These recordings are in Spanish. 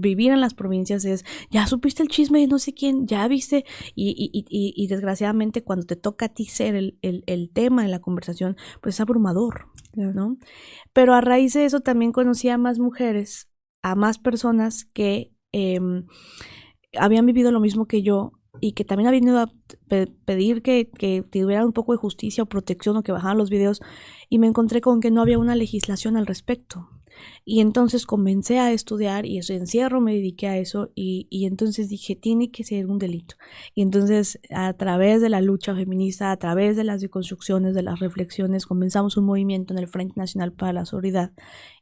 vivir en las provincias es, ya supiste el chisme de no sé quién, ya viste, y desgraciadamente cuando te toca a ti ser el tema de la conversación, pues es abrumador, ¿no? Pero a raíz de eso también conocí a más mujeres, a más personas que habían vivido lo mismo que yo y que también habían ido a pedir que tuvieran un poco de justicia o protección o que bajaran los videos, y me encontré con que no había una legislación al respecto. Y entonces comencé a estudiar y ese encierro me dediqué a eso y entonces dije, tiene que ser un delito. Y entonces a través de la lucha feminista, a través de las deconstrucciones, de las reflexiones, comenzamos un movimiento en el Frente Nacional para la Sororidad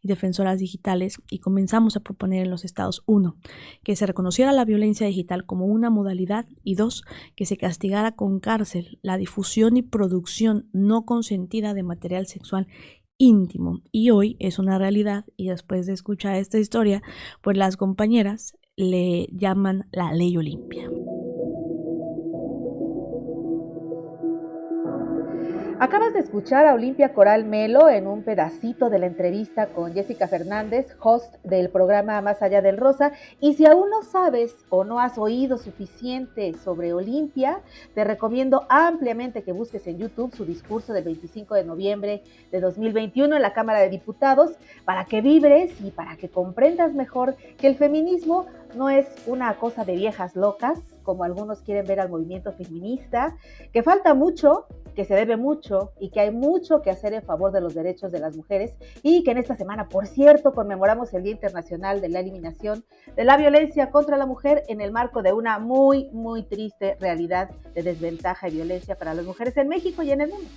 y Defensoras Digitales y comenzamos a proponer en los estados, 1, que se reconociera la violencia digital como una modalidad y 2, que se castigara con cárcel la difusión y producción no consentida de material sexual íntimo. Y hoy es una realidad y después de escuchar esta historia, pues las compañeras le llaman la ley Olimpia. Acabas de escuchar a Olimpia Coral Melo en un pedacito de la entrevista con Jessica Fernández, host del programa Más Allá del Rosa. Y si aún no sabes o no has oído suficiente sobre Olimpia, te recomiendo ampliamente que busques en YouTube su discurso del 25 de noviembre de 2021 en la Cámara de Diputados para que vibres y para que comprendas mejor que el feminismo no es una cosa de viejas locas, como algunos quieren ver al movimiento feminista, que falta mucho, que se debe mucho y que hay mucho que hacer en favor de los derechos de las mujeres y que en esta semana, por cierto, conmemoramos el Día Internacional de la Eliminación de la Violencia contra la Mujer en el marco de una muy, muy triste realidad de desventaja y violencia para las mujeres en México y en el mundo.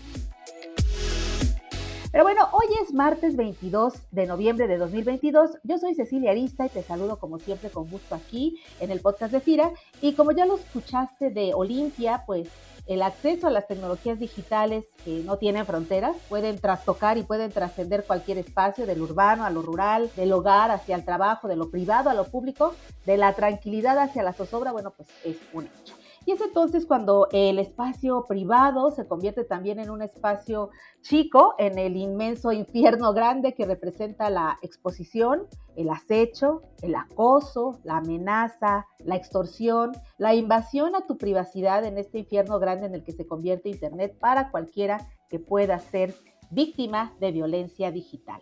Pero bueno, hoy es martes 22 de noviembre de 2022. Yo soy Cecilia Arista y te saludo como siempre con gusto aquí en el podcast de FIRA. Y como ya lo escuchaste de Olimpia, pues el acceso a las tecnologías digitales que no tienen fronteras, pueden trastocar y pueden trascender cualquier espacio, del urbano a lo rural, del hogar hacia el trabajo, de lo privado a lo público, de la tranquilidad hacia la zozobra, bueno, pues es un hecho. Y es entonces cuando el espacio privado se convierte también en un espacio chico, en el inmenso infierno grande que representa la exposición, el acecho, el acoso, la amenaza, la extorsión, la invasión a tu privacidad en este infierno grande en el que se convierte Internet para cualquiera que pueda ser víctima de violencia digital.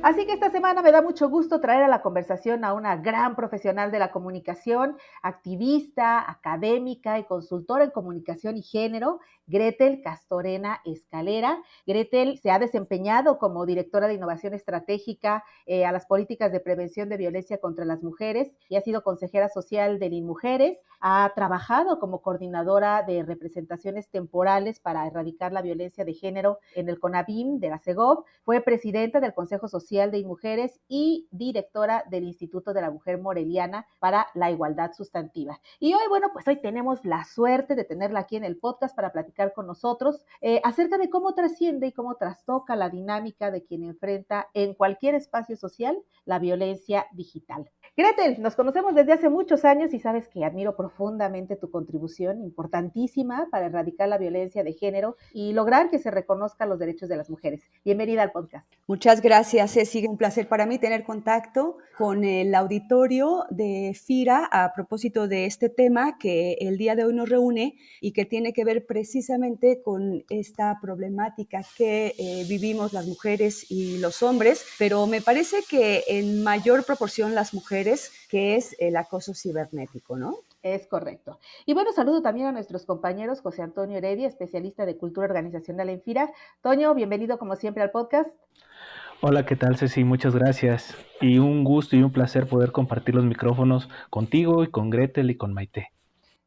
Así que esta semana me da mucho gusto traer a la conversación a una gran profesional de la comunicación, activista, académica y consultora en comunicación y género, Gretel Castorena Escalera. Gretel se ha desempeñado como directora de innovación estratégica a las políticas de prevención de violencia contra las mujeres y ha sido consejera social de INMujeres. Ha trabajado como coordinadora de representaciones temporales para erradicar la violencia de género en el CONAVIM de la CEGOV. Fue presidenta del Consejo Social de INMujeres y directora del Instituto de la Mujer Moreliana para la Igualdad Sustantiva. Y hoy, bueno, pues hoy tenemos la suerte de tenerla aquí en el podcast para platicar con nosotros acerca de cómo trasciende y cómo trastoca la dinámica de quien enfrenta en cualquier espacio social la violencia digital. Gretel, nos conocemos desde hace muchos años y sabes que admiro profundamente tu contribución, importantísima para erradicar la violencia de género y lograr que se reconozcan los derechos de las mujeres. Bienvenida al podcast. Muchas gracias, Ceci. Un placer para mí tener contacto con el auditorio de FIRA a propósito de este tema que el día de hoy nos reúne y que tiene que ver precisamente con esta problemática que vivimos las mujeres y los hombres, pero me parece que en mayor proporción las mujeres, que es el acoso cibernético, ¿no? Es correcto. Y bueno, saludo también a nuestros compañeros José Antonio Heredia, especialista de cultura organizacional en FIRA. Toño, bienvenido como siempre al podcast. Hola, ¿qué tal, Ceci? Muchas gracias. Y un gusto y un placer poder compartir los micrófonos contigo y con Gretel y con Maite.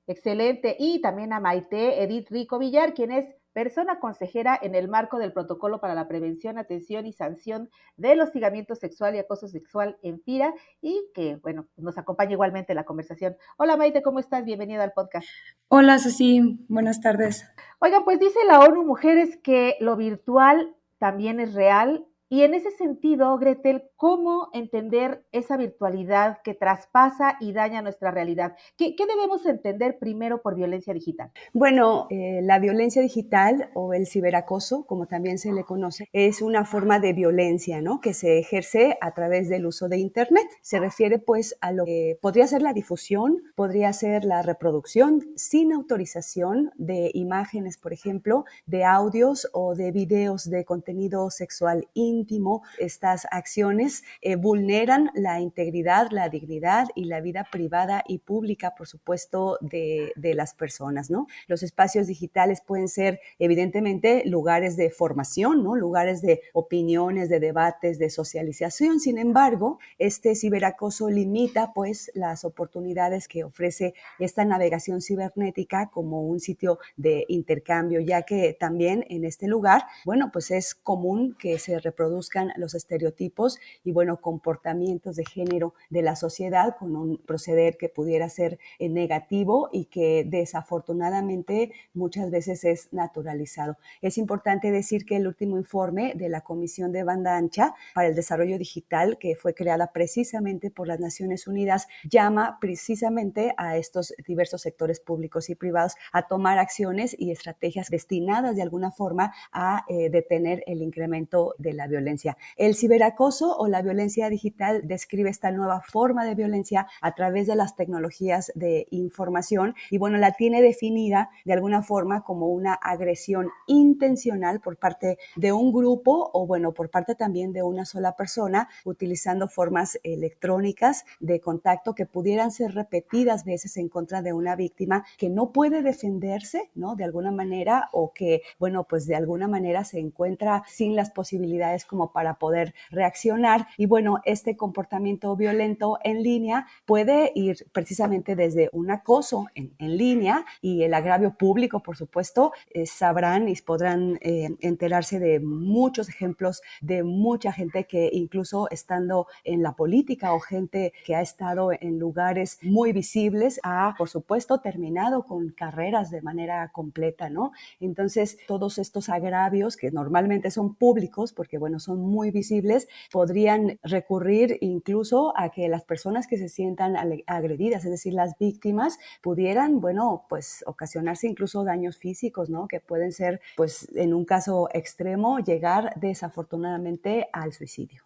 Excelente. Y también a Maite Edith Rico Villar, quien es persona consejera en el marco del Protocolo para la Prevención, Atención y Sanción del Hostigamiento Sexual y Acoso Sexual en FIRA y que, bueno, nos acompaña igualmente en la conversación. Hola Maite, ¿cómo estás? Bienvenida al podcast. Hola Ceci, buenas tardes. Oigan, pues dice la ONU Mujeres que lo virtual también es real Y en ese sentido, Gretel, ¿cómo entender esa virtualidad que traspasa y daña nuestra realidad? ¿Qué debemos entender primero por violencia digital? Bueno, la violencia digital o el ciberacoso, como también se le conoce, es una forma de violencia, ¿no? Que se ejerce a través del uso de Internet. Se refiere pues a lo que podría ser la difusión, podría ser la reproducción sin autorización de imágenes, por ejemplo, de audios o de videos de contenido sexual íntimo. Estas acciones vulneran la integridad, la dignidad y la vida privada y pública, por supuesto, de las personas, ¿no? Los espacios digitales pueden ser, evidentemente, lugares de formación, ¿no? Lugares de opiniones, de debates, de socialización. Sin embargo, este ciberacoso limita, pues, las oportunidades que ofrece esta navegación cibernética como un sitio de intercambio, ya que también en este lugar, bueno, pues es común que se reproduzcan los estereotipos y, bueno, comportamientos de género de la sociedad con un proceder que pudiera ser negativo y que desafortunadamente muchas veces es naturalizado. Es importante decir que el último informe de la Comisión de Banda Ancha para el Desarrollo Digital, que fue creada precisamente por las Naciones Unidas, llama precisamente a estos diversos sectores públicos y privados a tomar acciones y estrategias destinadas de alguna forma a detener el incremento de la violencia. El ciberacoso o la violencia digital describe esta nueva forma de violencia a través de las tecnologías de información y, bueno, la tiene definida de alguna forma como una agresión intencional por parte de un grupo o, bueno, por parte también de una sola persona, utilizando formas electrónicas de contacto que pudieran ser repetidas veces en contra de una víctima que no puede defenderse, ¿no? De alguna manera, o que, bueno, pues de alguna manera se encuentra sin las posibilidades como para poder reaccionar. Y, bueno, este comportamiento violento en línea puede ir precisamente desde un acoso en línea y el agravio público, por supuesto. Sabrán y podrán enterarse de muchos ejemplos de mucha gente que, incluso estando en la política o gente que ha estado en lugares muy visibles, ha, por supuesto, terminado con carreras de manera completa, ¿no? Entonces, todos estos agravios que normalmente son públicos, porque, bueno, son muy visibles, podrían recurrir incluso a que las personas que se sientan agredidas, es decir, las víctimas, pudieran, bueno, pues ocasionarse incluso daños físicos, ¿no? Que pueden ser, pues, en un caso extremo, llegar desafortunadamente al suicidio.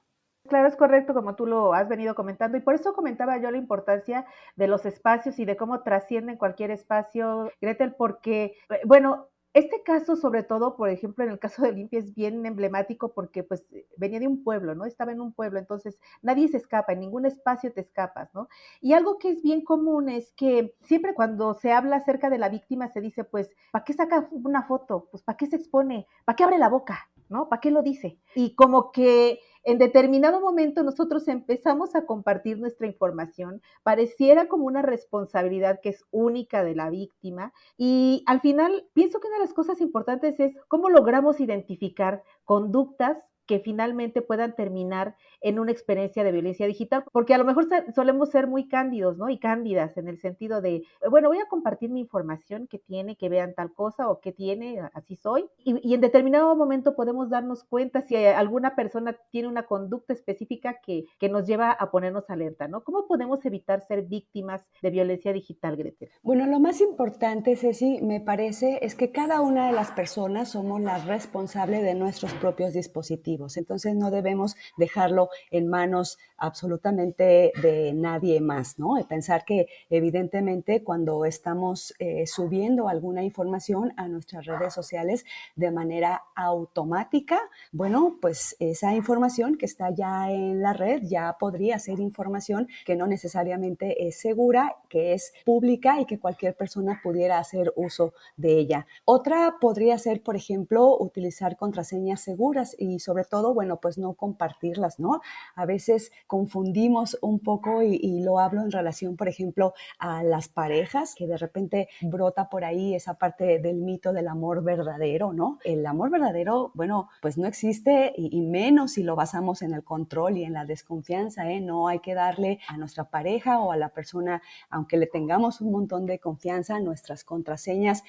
Claro, es correcto, como tú lo has venido comentando, y por eso comentaba yo la importancia de los espacios y de cómo trascienden cualquier espacio, Gretel, porque, bueno, este caso, sobre todo, por ejemplo, en el caso de Olimpia es bien emblemático porque pues venía de un pueblo, ¿no? Estaba en un pueblo, entonces nadie se escapa, en ningún espacio te escapas, ¿no? Y algo que es bien común es que siempre cuando se habla acerca de la víctima se dice, pues, ¿para qué saca una foto? Pues, ¿para qué se expone? ¿Para qué abre la boca? ¿No? ¿Para qué lo dice? Y como que en determinado momento nosotros empezamos a compartir nuestra información, pareciera como una responsabilidad que es única de la víctima y al final pienso que una de las cosas importantes es cómo logramos identificar conductas que finalmente puedan terminar en una experiencia de violencia digital, porque a lo mejor solemos ser muy cándidos, ¿no? Y cándidas en el sentido de, bueno, voy a compartir mi información que tiene, que vean tal cosa o que tiene, así soy, y en determinado momento podemos darnos cuenta si alguna persona tiene una conducta específica que nos lleva a ponernos alerta, ¿no? ¿Cómo podemos evitar ser víctimas de violencia digital, Gretel? Bueno, lo más importante, Ceci, me parece, es que cada una de las personas somos las responsables de nuestros propios dispositivos. Entonces no debemos dejarlo en manos absolutamente de nadie más, ¿no? Y pensar que evidentemente cuando estamos subiendo alguna información a nuestras redes sociales de manera automática, bueno, pues esa información que está ya en la red ya podría ser información que no necesariamente es segura, que es pública y que cualquier persona pudiera hacer uso de ella. Otra podría ser, por ejemplo, utilizar contraseñas seguras y sobre todo, bueno, pues no compartirlas, ¿no? A veces confundimos un poco y lo hablo en relación, por ejemplo, a las parejas, que de repente brota por ahí esa parte del mito del amor verdadero, ¿no? El amor verdadero, bueno, pues no existe y menos si lo basamos en el control y en la desconfianza, ¿eh? No hay que darle a nuestra pareja o a la persona, aunque le tengamos un montón de confianza, nuestras contraseñas,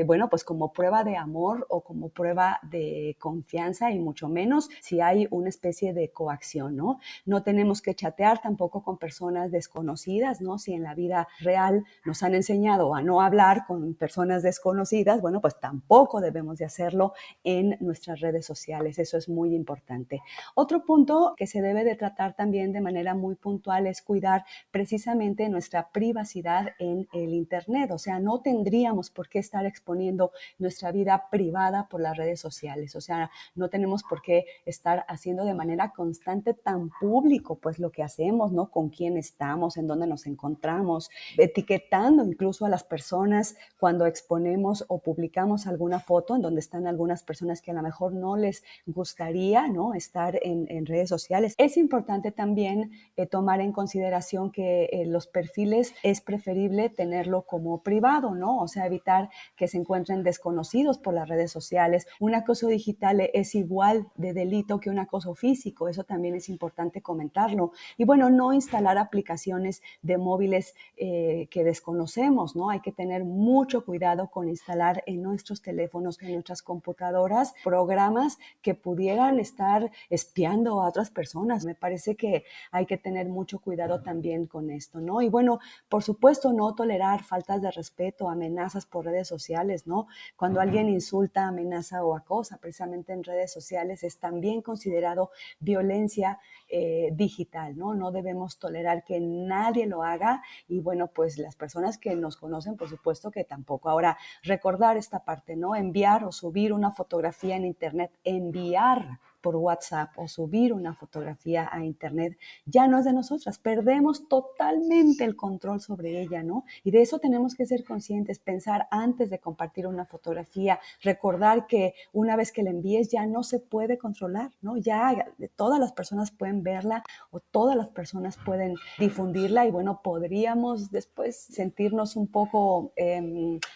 bueno, pues como prueba de amor o como prueba de confianza y mucho menos si hay una especie de coacción, ¿no? No tenemos que chatear tampoco con personas desconocidas, ¿no? Si en la vida real nos han enseñado a no hablar con personas desconocidas, bueno, pues tampoco debemos de hacerlo en nuestras redes sociales. Eso es muy importante. Otro punto que se debe de tratar también de manera muy puntual es cuidar precisamente nuestra privacidad en el Internet. O sea, no tendríamos por qué estar exponiendo nuestra vida privada por las redes sociales. O sea, no tenemos por qué estar haciendo de manera constante tan público pues lo que hacemos, ¿no? Con quién estamos, en dónde nos encontramos, etiquetando incluso a las personas cuando exponemos o publicamos alguna foto en donde están algunas personas que a lo mejor no les gustaría, ¿no? Estar en redes sociales. Es importante también tomar en consideración que los perfiles es preferible tenerlo como privado, ¿no? O sea, evitar que se encuentren desconocidos por las redes sociales. Un acoso digital es igual de delito que un acoso físico, eso también es importante comentarlo. Y bueno, no instalar aplicaciones de móviles que desconocemos, ¿no? Hay que tener mucho cuidado con instalar en nuestros teléfonos, en nuestras computadoras, programas que pudieran estar espiando a otras personas. Me parece que hay que tener mucho cuidado también con esto, ¿no? Y bueno, por supuesto, no tolerar faltas de respeto, amenazas por redes sociales, ¿no? Cuando alguien insulta, amenaza o acosa precisamente en redes sociales, es también considerado violencia digital, ¿no? No debemos tolerar que nadie lo haga y bueno, pues las personas que nos conocen, por supuesto que tampoco. Ahora, recordar esta parte, ¿no? Enviar o subir una fotografía en Internet, enviar por WhatsApp o subir una fotografía a Internet, ya no es de nosotras, perdemos totalmente el control sobre ella, ¿no? Y de eso tenemos que ser conscientes, pensar antes de compartir una fotografía, recordar que una vez que la envíes ya no se puede controlar, ¿no? Ya todas las personas pueden verla o todas las personas pueden difundirla y bueno, podríamos después sentirnos un poco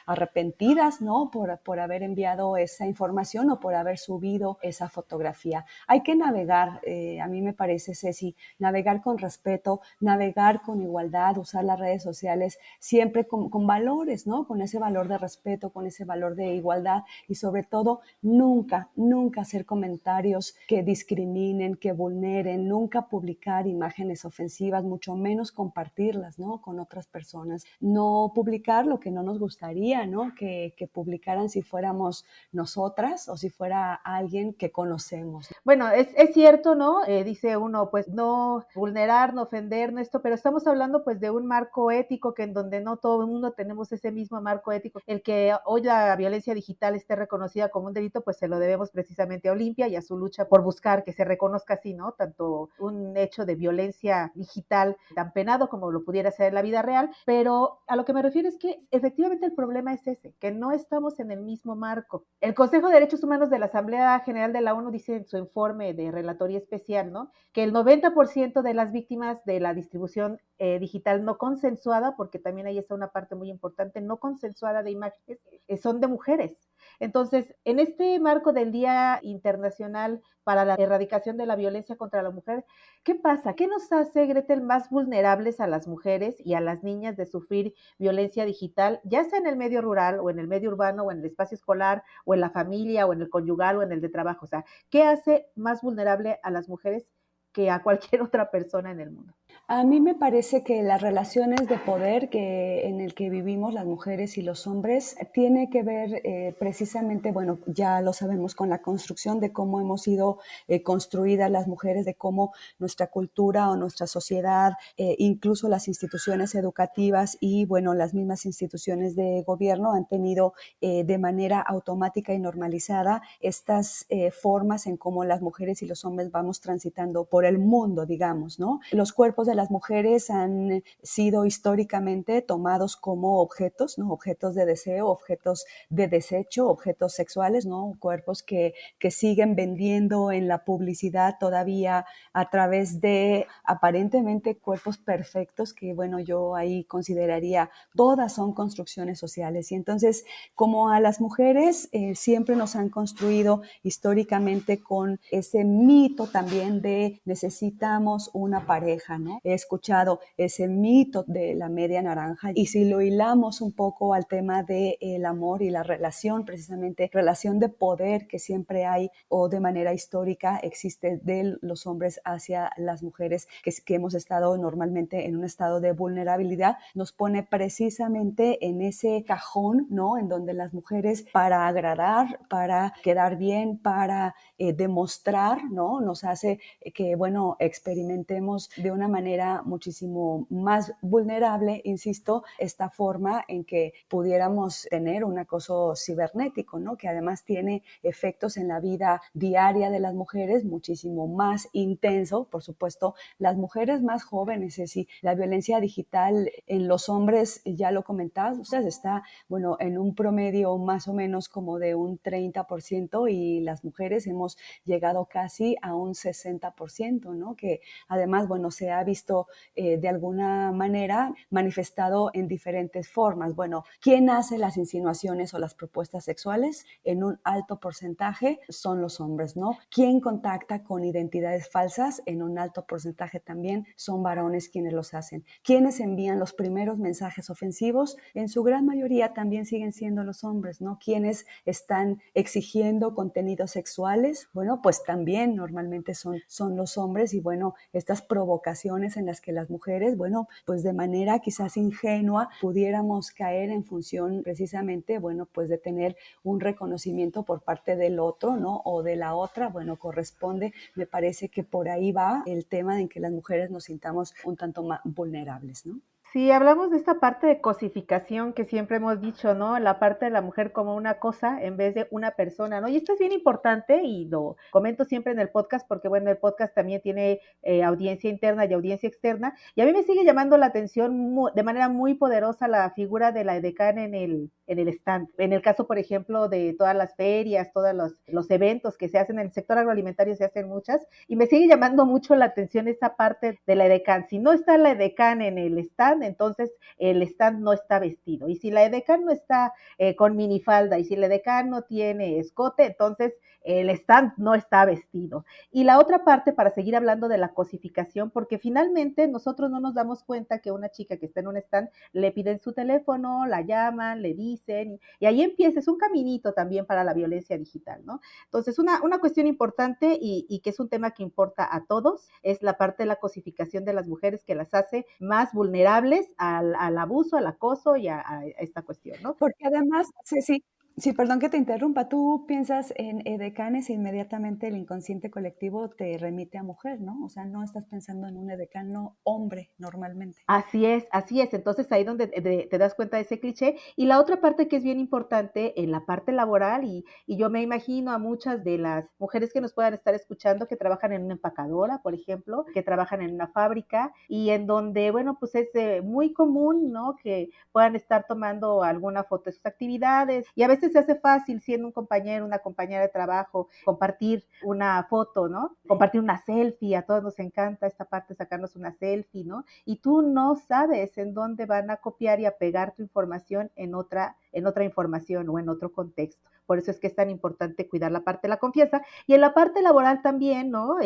arrepentidas, ¿no? Por haber enviado esa información o por haber subido esa fotografía. Hay que navegar, a mí me parece, Ceci, navegar con respeto, navegar con igualdad, usar las redes sociales siempre con valores, ¿no? Con ese valor de respeto, con ese valor de igualdad y sobre todo nunca hacer comentarios que discriminen, que vulneren, nunca publicar imágenes ofensivas, mucho menos compartirlas, ¿no? Con otras personas. No publicar lo que no nos gustaría, ¿no? Que publicaran si fuéramos nosotras o si fuera alguien que conocemos. Bueno, es cierto, ¿no? Dice uno, pues no vulnerar, no ofender, no esto, pero estamos hablando pues de un marco ético que en donde no todo el mundo tenemos ese mismo marco ético. El que hoy la violencia digital esté reconocida como un delito, pues se lo debemos precisamente a Olimpia y a su lucha por buscar que se reconozca así, ¿no? Tanto un hecho de violencia digital tan penado como lo pudiera ser en la vida real, pero a lo que me refiero es que efectivamente el problema es ese, que no estamos en el mismo marco. El Consejo de Derechos Humanos de la Asamblea General de la ONU dice en su informe de relatoría especial, ¿no? Que el 90% de las víctimas de la distribución digital no consensuada, porque también ahí está una parte muy importante, no consensuada de imágenes, son de mujeres. Entonces, en este marco del Día Internacional para la Erradicación de la Violencia contra la Mujer, ¿qué pasa? ¿Qué nos hace, Gretel, más vulnerables a las mujeres y a las niñas de sufrir violencia digital, ya sea en el medio rural o en el medio urbano o en el espacio escolar o en la familia o en el conyugal o en el de trabajo? O sea, ¿qué hace más vulnerable a las mujeres que a cualquier otra persona en el mundo? A mí me parece que las relaciones de poder en el que vivimos las mujeres y los hombres tiene que ver precisamente, bueno, ya lo sabemos, con la construcción de cómo hemos sido construidas las mujeres, de cómo nuestra cultura o nuestra sociedad, incluso las instituciones educativas y, bueno, las mismas instituciones de gobierno han tenido de manera automática y normalizada estas formas en cómo las mujeres y los hombres vamos transitando por el mundo, digamos, ¿no? Los cuerpos de las mujeres han sido históricamente tomados como objetos, ¿no? Objetos de deseo, objetos de desecho, objetos sexuales, ¿no? Cuerpos que siguen vendiendo en la publicidad todavía a través de aparentemente cuerpos perfectos que, bueno, yo ahí consideraría todas son construcciones sociales. Y entonces, como a las mujeres siempre nos han construido históricamente con ese mito también de necesitamos una pareja, ¿no? he escuchado ese mito de la media naranja. Y si lo hilamos un poco al tema del amor y la relación, precisamente relación de poder que siempre hay o de manera histórica existe de los hombres hacia las mujeres, que hemos estado normalmente en un estado de vulnerabilidad, nos pone precisamente en ese cajón, ¿no? En donde las mujeres, para agradar, para quedar bien, para demostrar, ¿no? Nos hace que, bueno, experimentemos de una manera muchísimo más vulnerable, insisto, esta forma en que pudiéramos tener un acoso cibernético, ¿no? Que además tiene efectos en la vida diaria de las mujeres muchísimo más intenso. Por supuesto, las mujeres más jóvenes, es decir, la violencia digital en los hombres, ya lo comentabas, ustedes está, bueno, en un promedio más o menos como de un 30% y las mujeres hemos llegado casi a un 60%, ¿no? Que además, bueno, se ha visto de alguna manera manifestado en diferentes formas. Bueno, ¿quién hace las insinuaciones o las propuestas sexuales? En un alto porcentaje son los hombres, ¿no? ¿Quién contacta con identidades falsas? En un alto porcentaje también son varones quienes los hacen. ¿Quiénes envían los primeros mensajes ofensivos? En su gran mayoría también siguen siendo los hombres, ¿no? ¿Quiénes están exigiendo contenidos sexuales? Bueno, pues también normalmente son los hombres. Y bueno, estas provocaciones en las que las mujeres, bueno, pues de manera quizás ingenua pudiéramos caer en función precisamente, bueno, pues de tener un reconocimiento por parte del otro, ¿no? O de la otra, bueno, corresponde, me parece que por ahí va el tema en que las mujeres nos sintamos un tanto más vulnerables, ¿no? Sí, hablamos de esta parte de cosificación que siempre hemos dicho, ¿no? La parte de la mujer como una cosa en vez de una persona, ¿no? Y esto es bien importante y lo comento siempre en el podcast porque, bueno, el podcast también tiene audiencia interna y audiencia externa. Y a mí me sigue llamando la atención de manera muy poderosa la figura de la edecán en el stand. En el caso, por ejemplo, de todas las ferias, todos los eventos que se hacen en el sector agroalimentario, se hacen muchas. Y me sigue llamando mucho la atención esa parte de la edecán. Si no está la edecán en el stand, entonces el stand no está vestido. Y si la edecán no está con minifalda y si la edecán no tiene escote, entonces el stand no está vestido. Y la otra parte, para seguir hablando de la cosificación, porque finalmente nosotros no nos damos cuenta que una chica que está en un stand le piden su teléfono, la llaman, le dicen, y ahí empieza, es un caminito también para la violencia digital, ¿no? Entonces, una cuestión importante y que es un tema que importa a todos, es la parte de la cosificación de las mujeres que las hace más vulnerables al abuso, al acoso y a esta cuestión, ¿no? Porque además, sí, perdón que te interrumpa, tú piensas en edecanes e inmediatamente el inconsciente colectivo te remite a mujer, ¿no? O sea, no estás pensando en un edecano hombre normalmente. Así es, así es. Entonces ahí donde te das cuenta de ese cliché. Y la otra parte que es bien importante en la parte laboral, y yo me imagino a muchas de las mujeres que nos puedan estar escuchando que trabajan en una empacadora, por ejemplo, que trabajan en una fábrica y en donde, bueno, pues es muy común, ¿no? Que puedan estar tomando alguna foto de sus actividades y a veces se hace fácil siendo un compañero, una compañera de trabajo, compartir una foto, ¿no? Compartir una selfie, a todos nos encanta esta parte, sacarnos una selfie, ¿no? Y tú no sabes en dónde van a copiar y a pegar tu información en otra información o en otro contexto. Por eso es que es tan importante cuidar la parte de la confianza y en la parte laboral también, ¿no?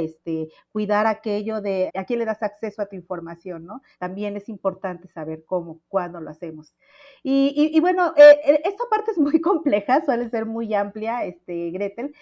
Cuidar aquello de a quién le das acceso a tu información, ¿no? También es importante saber cómo, cuándo lo hacemos. Y bueno, esta parte es muy compleja, suele ser muy amplia, Gretel.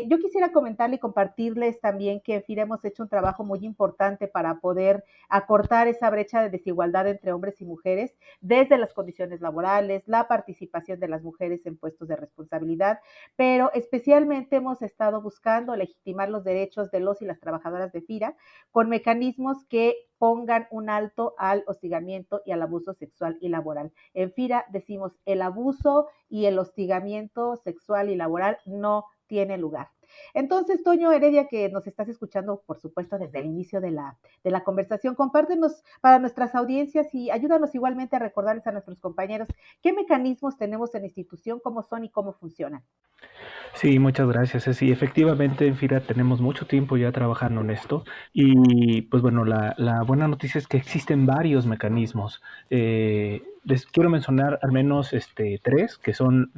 Yo quisiera comentarle y compartirles también que en FIRA hemos hecho un trabajo muy importante para poder acortar esa brecha de desigualdad entre hombres y mujeres desde las condiciones laborales, la participación de las mujeres en puestos de responsabilidad, pero especialmente hemos estado buscando legitimar los derechos de los y las trabajadoras de FIRA con mecanismos que pongan un alto al hostigamiento y al abuso sexual y laboral. En FIRA decimos el abuso y el hostigamiento sexual y laboral no tiene lugar. Entonces, Toño Heredia, que nos estás escuchando, por supuesto, desde el inicio de la conversación, compártenos para nuestras audiencias y ayúdanos igualmente a recordarles a nuestros compañeros qué mecanismos tenemos en la institución, cómo son y cómo funcionan. Sí, muchas gracias, Ceci. Efectivamente, en FIRA tenemos mucho tiempo ya trabajando en esto y pues bueno, la buena noticia es que existen varios mecanismos. Les quiero mencionar al menos tres, que son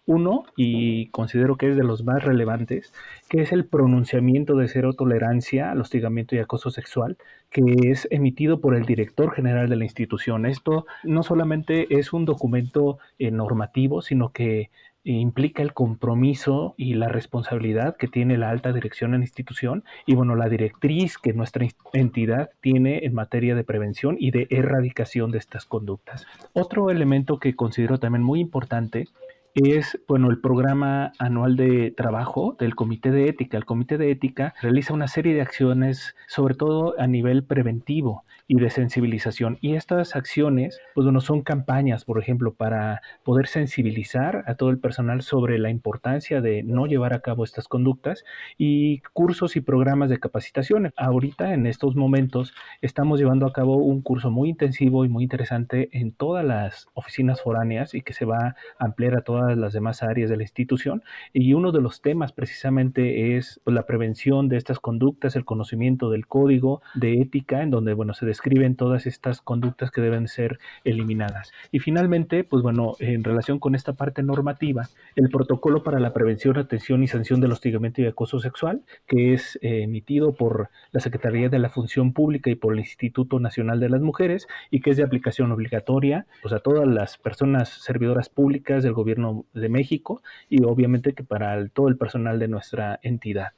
uno, y considero que es de los más relevantes, mujeres, que es el pronunciamiento de cero tolerancia al hostigamiento y acoso sexual, que es emitido por el director general de la institución. Esto no solamente es un documento normativo, sino que implica el compromiso y la responsabilidad que tiene la alta dirección en la institución y bueno, la directriz que nuestra entidad tiene en materia de prevención y de erradicación de estas conductas. Otro elemento que considero también muy importante es, bueno, el programa anual de trabajo del Comité de Ética. El Comité de Ética realiza una serie de acciones, sobre todo a nivel preventivo y de sensibilización. Y estas acciones, pues bueno, son campañas, por ejemplo, para poder sensibilizar a todo el personal sobre la importancia de no llevar a cabo estas conductas y cursos y programas de capacitación. Ahorita, en estos momentos, estamos llevando a cabo un curso muy intensivo y muy interesante en todas las oficinas foráneas y que se va a ampliar a todas las demás áreas de la institución, y uno de los temas precisamente es pues, la prevención de estas conductas, el conocimiento del código de ética, en donde bueno, se describen todas estas conductas que deben ser eliminadas. Y finalmente, pues bueno, en relación con esta parte normativa, el protocolo para la prevención, atención y sanción del hostigamiento y acoso sexual, que es emitido por la Secretaría de la Función Pública y por el Instituto Nacional de las Mujeres, y que es de aplicación obligatoria pues, a todas las personas servidoras públicas del gobierno de México y obviamente que para todo el personal de nuestra entidad.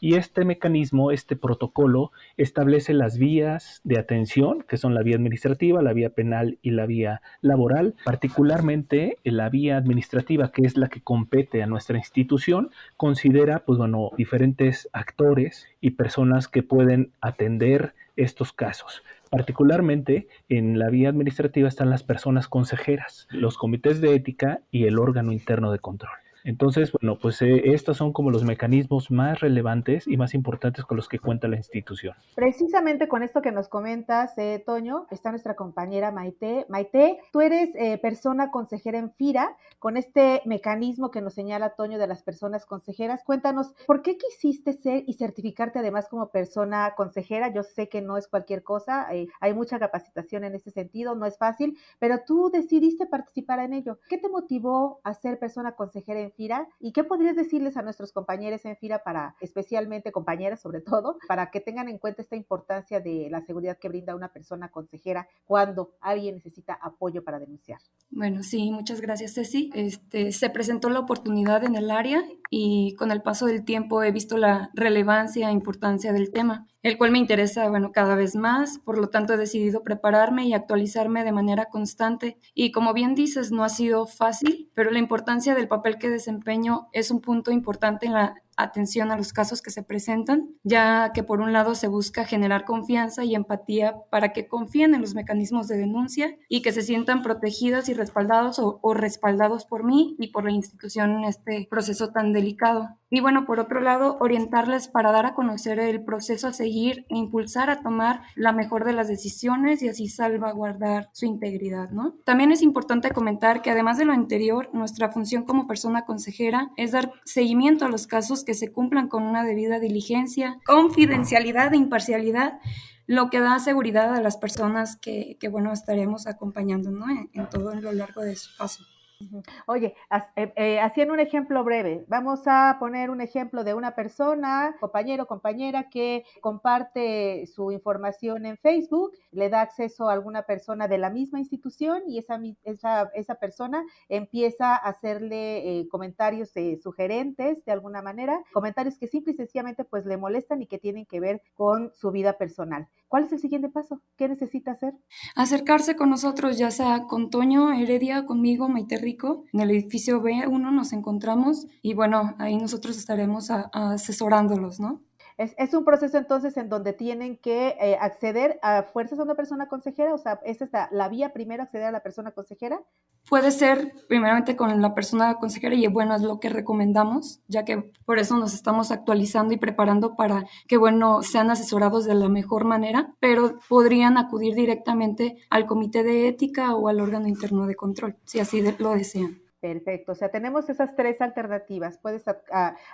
Y este mecanismo, este protocolo, establece las vías de atención, que son la vía administrativa, la vía penal y la vía laboral. Particularmente la vía administrativa, que es la que compete a nuestra institución, considera pues bueno, diferentes actores y personas que pueden atender estos casos. Particularmente en la vía administrativa están las personas consejeras, los comités de ética y el órgano interno de control. Entonces, bueno, pues estos son como los mecanismos más relevantes y más importantes con los que cuenta la institución. Precisamente con esto que nos comentas, Toño, está nuestra compañera Maite. Maite, tú eres persona consejera en FIRA, con este mecanismo que nos señala Toño de las personas consejeras. Cuéntanos, ¿por qué quisiste ser y certificarte además como persona consejera? Yo sé que no es cualquier cosa, hay mucha capacitación en ese sentido, no es fácil, pero tú decidiste participar en ello. ¿Qué te motivó a ser persona consejera en FIRA? ¿Y qué podrías decirles a nuestros compañeros en FIRA, para, especialmente compañeras sobre todo, para que tengan en cuenta esta importancia de la seguridad que brinda una persona consejera cuando alguien necesita apoyo para denunciar? Bueno, sí, muchas gracias, Ceci. Se presentó la oportunidad en el área y con el paso del tiempo he visto la relevancia e importancia del tema, el cual me interesa, bueno, cada vez más. Por lo tanto, he decidido prepararme y actualizarme de manera constante. Y como bien dices, no ha sido fácil, pero la importancia del papel que desempeño es un punto importante en la atención a los casos que se presentan, ya que por un lado se busca generar confianza y empatía para que confíen en los mecanismos de denuncia y que se sientan protegidas y respaldados o respaldados por mí y por la institución en este proceso tan delicado. Y bueno, por otro lado, orientarles para dar a conocer el proceso a seguir e impulsar a tomar la mejor de las decisiones y así salvaguardar su integridad, ¿no? También es importante comentar que además de lo anterior, nuestra función como persona consejera es dar seguimiento a los casos que se cumplan con una debida diligencia, confidencialidad e imparcialidad, lo que da seguridad a las personas que bueno, estaremos acompañando, ¿no? en todo lo largo de su paso. Oye, haciendo un ejemplo breve, vamos a poner un ejemplo de una persona, compañero o compañera, que comparte su información en Facebook, le da acceso a alguna persona de la misma institución y esa persona empieza a hacerle comentarios sugerentes de alguna manera, comentarios que simple y sencillamente pues le molestan y que tienen que ver con su vida personal. ¿Cuál es el siguiente paso? ¿Qué necesita hacer? Acercarse con nosotros, ya sea con Toño Heredia, conmigo, Maite Rico. En el edificio B1 nos encontramos y bueno, ahí nosotros estaremos asesorándolos, ¿no? Es un proceso entonces en donde tienen que acceder a fuerzas a una persona consejera, o sea, ¿esa es la vía primero, acceder a la persona consejera? Puede ser primeramente con la persona consejera y bueno, es lo que recomendamos, ya que por eso nos estamos actualizando y preparando para que bueno, sean asesorados de la mejor manera, pero podrían acudir directamente al comité de ética o al órgano interno de control, si así lo desean. Perfecto, o sea, tenemos esas 3 alternativas. Puedes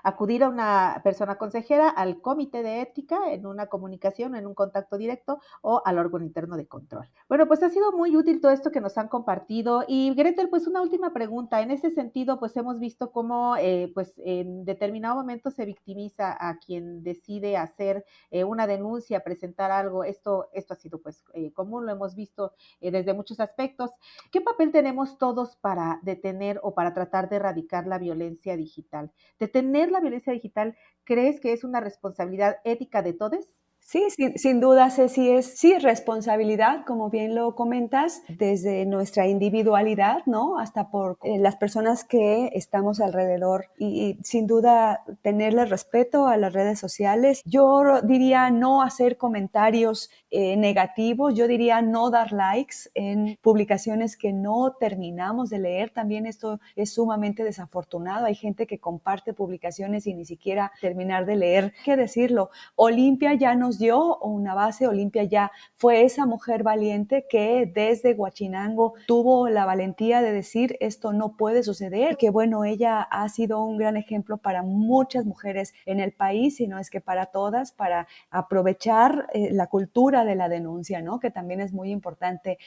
acudir a una persona consejera, al comité de ética, en una comunicación, en un contacto directo o al órgano interno de control. Bueno, pues ha sido muy útil todo esto que nos han compartido. Y Gretel, pues una última pregunta. En ese sentido, pues hemos visto cómo pues en determinado momento se victimiza a quien decide hacer una denuncia, presentar algo. Esto ha sido pues común, lo hemos visto desde muchos aspectos. ¿Qué papel tenemos todos para detener o para tratar de erradicar la violencia digital? ¿Detener la violencia digital crees que es una responsabilidad ética de todos? Sí, sin duda, Ceci, es sí responsabilidad, como bien lo comentas, desde nuestra individualidad, ¿no? Hasta por las personas que estamos alrededor y sin duda tenerle respeto a las redes sociales. Yo diría no hacer comentarios negativos, yo diría no dar likes en publicaciones que no terminamos de leer. También esto es sumamente desafortunado. Hay gente que comparte publicaciones y ni siquiera terminar de leer. Hay que decirlo, Olimpia ya nos dio una base. Olimpia ya fue esa mujer valiente que desde Huachinango tuvo la valentía de decir esto no puede suceder, que bueno, ella ha sido un gran ejemplo para muchas mujeres en el país, y no es que para todas, para aprovechar la cultura de la denuncia, ¿no? Que también es muy importante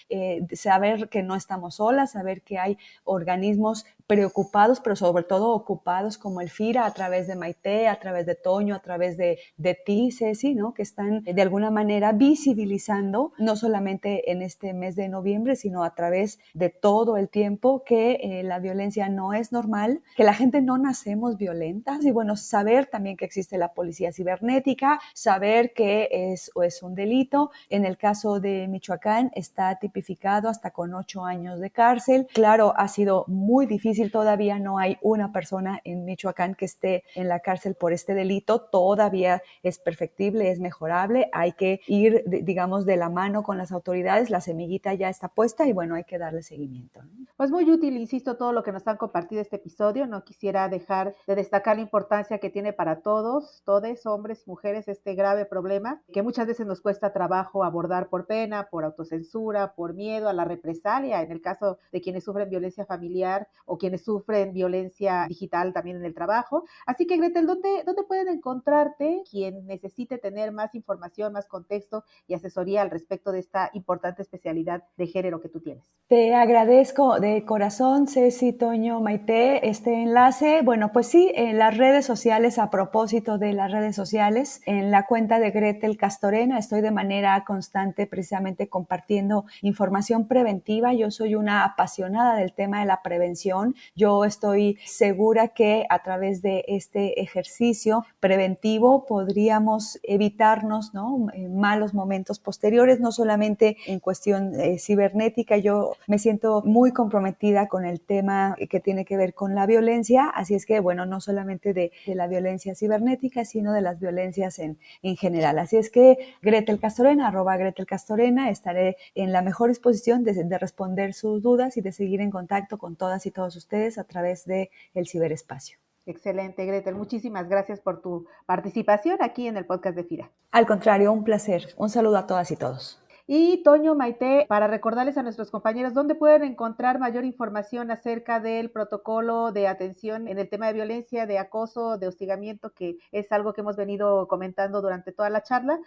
saber que no estamos solas, saber que hay organismos preocupados, pero sobre todo ocupados como el FIRA, a través de Maite, a través de Toño, a través de ti, Ceci, ¿no? Que están de alguna manera visibilizando, no solamente en este mes de noviembre, sino a través de todo el tiempo, que la violencia no es normal, que la gente no nacemos violentas, y bueno, saber también que existe la policía cibernética, saber que es un delito. En el caso de Michoacán está tipificado hasta con 8 años de cárcel. Claro, ha sido muy difícil, todavía no hay una persona en Michoacán que esté en la cárcel por este delito, todavía es perfectible, es mejorable, hay que ir, digamos, de la mano con las autoridades, la semillita ya está puesta y bueno, hay que darle seguimiento, ¿no? Pues muy útil, insisto, todo lo que nos han compartido este episodio. No quisiera dejar de destacar la importancia que tiene para todos, hombres y mujeres, este grave problema que muchas veces nos cuesta trabajo abordar por pena, por autocensura, por miedo a la represalia, en el caso de quienes sufren violencia familiar o quienes sufren violencia digital también en el trabajo. Así que, Gretel, ¿dónde pueden encontrarte quien necesite tener más información, más contexto y asesoría al respecto de esta importante especialidad de género que tú tienes? Te agradezco de corazón, Ceci, Toño, Maite, este enlace. Bueno, pues sí, en las redes sociales, a propósito de las redes sociales, en la cuenta de Gretel Castorena, estoy de manera constante precisamente compartiendo información preventiva. Yo soy una apasionada del tema de la prevención. Yo estoy segura que a través de este ejercicio preventivo podríamos evitarnos, ¿no?, malos momentos posteriores, no solamente en cuestión cibernética. Yo me siento muy comprometida con el tema que tiene que ver con la violencia, así es que, bueno, no solamente de la violencia cibernética, sino de las violencias en general. Así es que Gretel Castorena, @Gretel Castorena, estaré en la mejor disposición de responder sus dudas y de seguir en contacto con todas y todos ustedes a través del ciberespacio. Excelente, Gretel. Muchísimas gracias por tu participación aquí en el podcast de FIRA. Al contrario, un placer. Un saludo a todas y todos. Y Toño, Maite, para recordarles a nuestros compañeros dónde pueden encontrar mayor información acerca del protocolo de atención en el tema de violencia, de acoso, de hostigamiento, que es algo que hemos venido comentando durante toda la charla,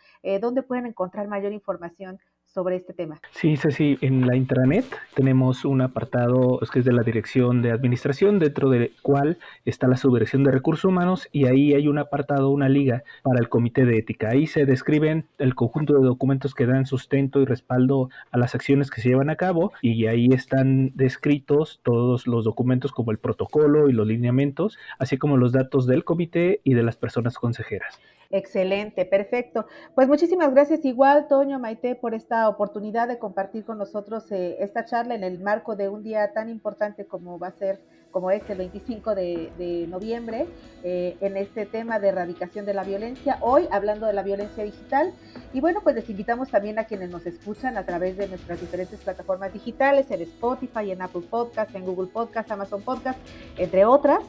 ¿dónde pueden encontrar mayor información sobre este tema? Sí, Ceci, en la intranet tenemos un apartado que es de la Dirección de Administración, dentro del cual está la Subdirección de Recursos Humanos, y ahí hay un apartado, una liga para el Comité de Ética. Ahí se describen el conjunto de documentos que dan sustento y respaldo a las acciones que se llevan a cabo, y ahí están descritos todos los documentos como el protocolo y los lineamientos, así como los datos del comité y de las personas consejeras. Excelente, perfecto. Pues muchísimas gracias igual, Toño, Maite, por esta oportunidad de compartir con nosotros esta charla en el marco de un día tan importante como va a ser, como es el 25 de noviembre, en este tema de erradicación de la violencia, hoy hablando de la violencia digital. Y bueno, pues les invitamos también a quienes nos escuchan a través de nuestras diferentes plataformas digitales, en Spotify, en Apple Podcast, en Google Podcast, Amazon Podcast, entre otras,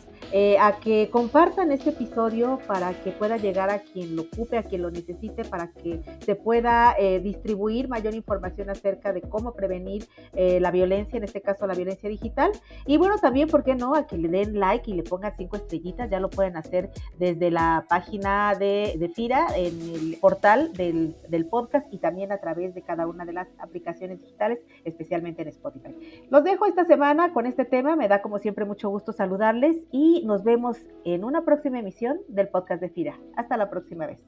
a que compartan este episodio para que pueda llegar a quien lo ocupe, a quien lo necesite, para que se pueda distribuir mayor información acerca de cómo prevenir la violencia, en este caso la violencia digital. Y bueno, también, ¿por qué no?, a que le den like y le pongan 5 estrellitas. Ya lo pueden hacer desde la página de FIRA, en el portal del podcast, y también a través de cada una de las aplicaciones digitales, especialmente en Spotify. Los dejo esta semana con este tema. Me da como siempre mucho gusto saludarles y nos vemos en una próxima emisión del podcast de FIRA. Hasta la próxima vez.